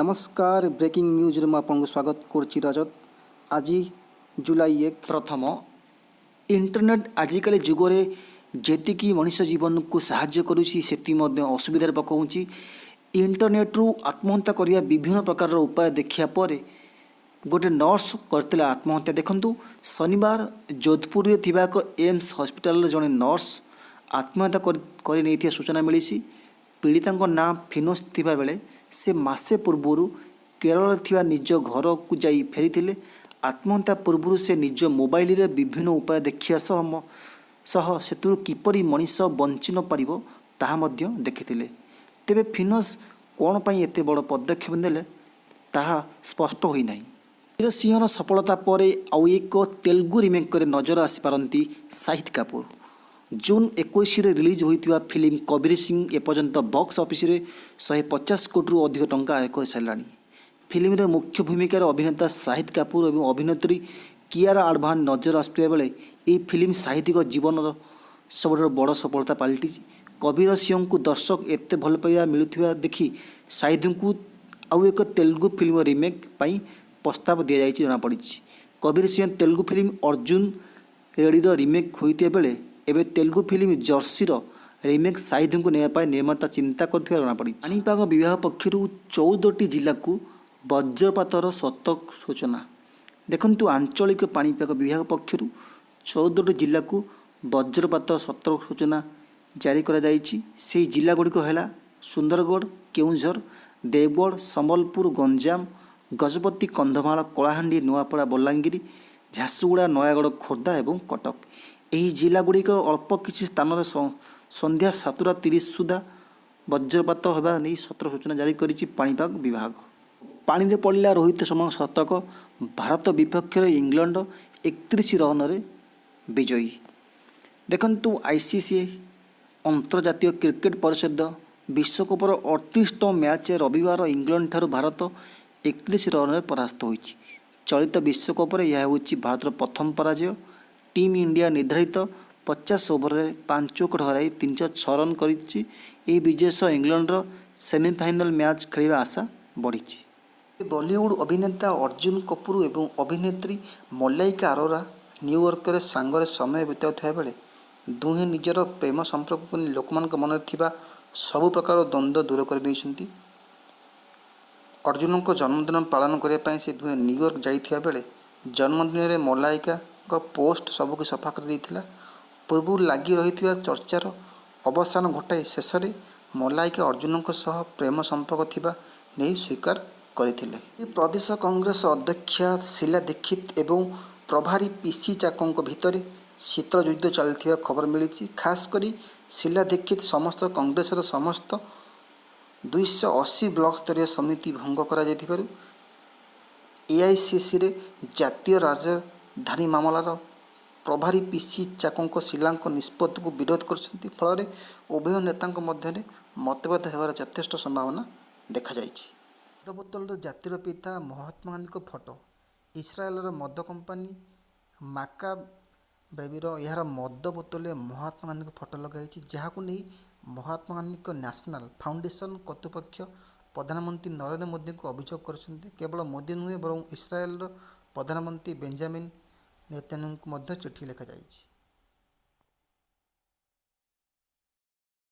नमस्कार breaking news रे आपको स्वागत करछि रजत। आज जुलाई 1 प्रथम इंटरनेट आजिकल जुगरे जेतिकी मनुष्य जीवन को साहाय्य करुछि सेति मध्ये असुविधार पकाउछि। इंटरनेट रु आत्महत्या करिया विभिन्न प्रकार उपाय देखिया पर गोटे नर्स करथिला आत्महत्या। देखंतु शनिवार जोधपुर रे थिबा एक एम्स हॉस्पिटल जने नर्स आत्महत्या करि नैथिया सूचना मिलिछि। पीड़िता नाम फिनोस थिबा बेले से मासे पूर्व केरल थिबा निज घर को जाई फेरी। आत्महत्या पूर्व से निज मोबाइल रे विभिन्न उपाय देखिया सह सेतु किपरि मनीष बंची न पारिबो ताहा मध्य देखिथिले। तेबे फिनोस कोन पई एते बड़ पदक्षेप नेले ताहा स्पष्ट होई नाही। वीर सिंहर सफलता पर आउ एक तेलुगु रिमेक करे नजर आसी पारंती शाहिद कपूर। जून 21 रिलीज होइतिबा फिल्म कबीर सिंह एपर्यंत बॉक्स ऑफिस रे 150 कोटी रु अधिक टंका आय कर सारानी। फिल्म रे मुख्य भूमिकार अभिनेता शाहिद कपूर और अभिनेत्री कियारा आडवाणी नजर आसुवा बेले यह फिल्म साहित्यिक जीवन सब बड़ सफलता पलटि। कबीर सिंह को दर्शक एत भल पाइबा मिलुथिबा देखि शाहिद को आउ एक तेलुगु फिल्म रिमेक पई प्रस्ताव दिया जाइछि जना पड़ी। कबीर सिंह तेलुगु फिल्म अर्जुन रेड्डी रिमेक होइते बेले एबे तेलुगु फिल्म जर्सीर रिमेक शाहिद को नेबा निर्माता चिंता करथिबा जना पड़ी। पाणीपाग विभाग पक्षरु 14टी जिला को वज्रपातर सतर्क सूचना। देखंतु आंचलिक पाणीपाग विभाग पक्षरु 14टी जिला को वज्रपात सतर्क सूचना जारी करा जाइछि। सेही जिला गुड़िक हैला सुंदरगढ़, केउंझर, देवगढ़, संबलपुर, गंजाम, गजपति, कंधमाल, कलाहांडी, नुआपड़ा, बलांगीर, झारसुगुड़ा, नयागढ़, खोर्धा एवं कटक। यही जिला गुड़िक अल्प किसी स्थान संध्या 7:30 सुधा वज्रपात होगा नहीं सतर्क सूचना जारी करिछि पाणीपाग विभाग। पानी रे पड़िला रोहित शर्मा शतक। भारत विपक्ष इंग्लैंड 31 रन रे विजयी। देखंतु आईसीसी अंतर्जातीय क्रिकेट परिषद विश्वकपर 38तम मैच रविवार इंग्लैंड ठारू भारत 31 रन रे परास्त होइछि। चलित विश्वकपर यह होइछि भारतर प्रथम पराजय। टीम इंडिया निर्धारित 50 ओवर में 5 विकेट हराई 306 रन करिछि। एही विजय सह इंग्लैंड सेमीफाइनल मैच खेलिबा आशा बढ़ी। बॉलीवुड अभिनेता अर्जुन कपूर एवं अभिनेत्री मलाइका अरोरा न्यूयॉर्क रे सांगरे समय बिताउଥିବା बेले दुहें निजर प्रेम संपर्क को लोकमान मन थिबा सबु प्रकार द्वंद्व दूर कर दैछंती। अर्जुन को जन्मदिन पालन करने से दुहें न्यूयॉर्क जाइथिबा बेले जन्मदिन रे मलाइका पोस्ट सबको सफा कर देइथिला। पूर्व लगी रही चर्चार अवसान घटाई शेष में मलाइका अर्जुन सह प्रेम संपर्क थिबा नहीं स्वीकार करथिले। प्रदेश कांग्रेस अध्यक्षा शीला दीक्षित एवं प्रभारी पीसी चाकों भितर शीतल युद्ध चलती खबर मिली। खासकर शीला दीक्षित समस्त कांग्रेस समस्त 280 ब्लॉक स्तरीय समिति भंग कर एआईसीसी रे जातीय राजधानी मामलार प्रभारी पीसी चाकों शीला निष्पत्ति को विरोध कर फल उभय नेता मध्य मतभेद होवार यथेष्ट संभावना देखा जाइछि। मद बोतल जातिर पिता महात्मा गांधी फोटो। इस्राएल मद कंपानी माकाब्रेवीर यार मद बोतल महात्मा गांधी फोटो लगाई जहां नहीं महात्मा गांधी नेशनल फाउंडेशन कर्तृपक्ष प्रधानमंत्री नरेंद्र मोदी को अभियोग कर केवल मोदी नुहे बरं इस्राएल प्रधानमंत्री बेंजामिन नेतान्याहू को चिठी लिखा जाइछि।